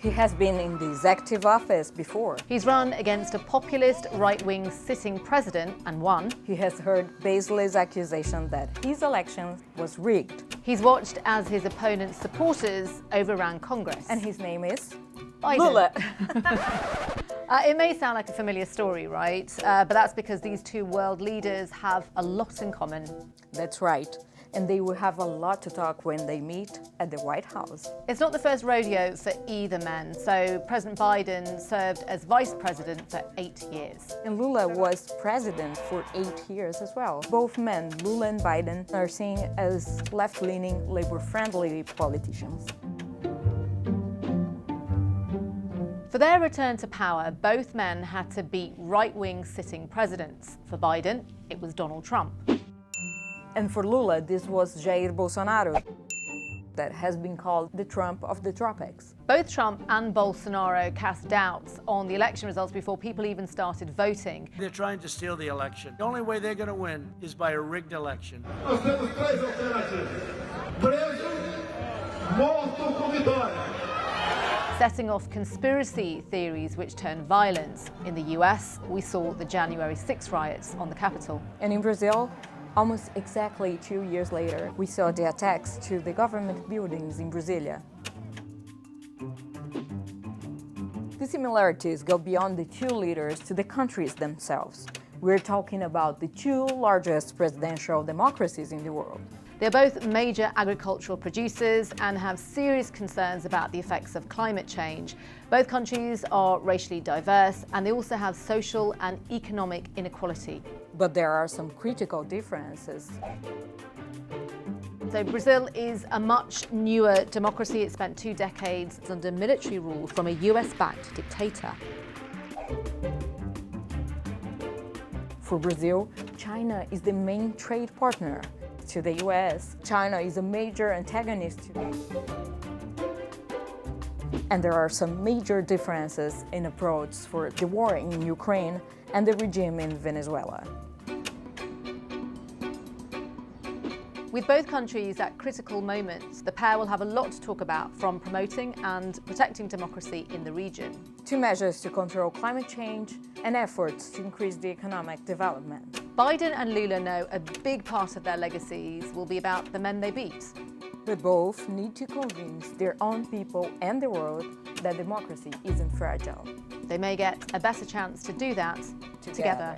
He has been in the executive office before. He's run against a populist right-wing sitting president and won. He has heard baseless accusations that his election was rigged. He's watched as his opponent's supporters overran Congress. And his name is? Biden. Lula. It may sound like a familiar story, right? But that's because these two world leaders have a lot in common. That's right. And they will have a lot to talk when they meet at the White House. It's not the first rodeo for either man. So President Biden served as vice president for 8 years. And Lula was president for 8 years as well. Both men, Lula and Biden, are seen as left-leaning, labor-friendly politicians. For their return to power, both men had to beat right-wing sitting presidents. For Biden, it was Donald Trump. And for Lula, this was Jair Bolsonaro, that has been called the Trump of the tropics. Both Trump and Bolsonaro cast doubts on the election results before people even started voting. They're trying to steal the election. The only way they're going to win is by a rigged election. Nós temos três alternativas: preso, morto com vitória. Setting off conspiracy theories which turned violence. In the US, we saw the January 6 riots on the Capitol. And in Brazil, almost exactly 2 years later, we saw the attacks to the government buildings in Brasilia. The similarities go beyond the two leaders to the countries themselves. We're talking about the two largest presidential democracies in the world. They're both major agricultural producers and have serious concerns about the effects of climate change. Both countries are racially diverse and they also have social and economic inequality. But there are some critical differences. So Brazil is a much newer democracy. It spent 2 decades under military rule from a US-backed dictator. For Brazil, China is the main trade partner to the US. China is a major antagonist to and there are some major differences in approach for the war in Ukraine and the regime in Venezuela. With both countries at critical moments, the pair will have a lot to talk about, from promoting and protecting democracy in the region to measures to control climate change and efforts to increase the economic development. Biden and Lula know a big part of their legacies will be about the men they beat. But both need to convince their own people and the world that democracy isn't fragile. They may get a better chance to do that together.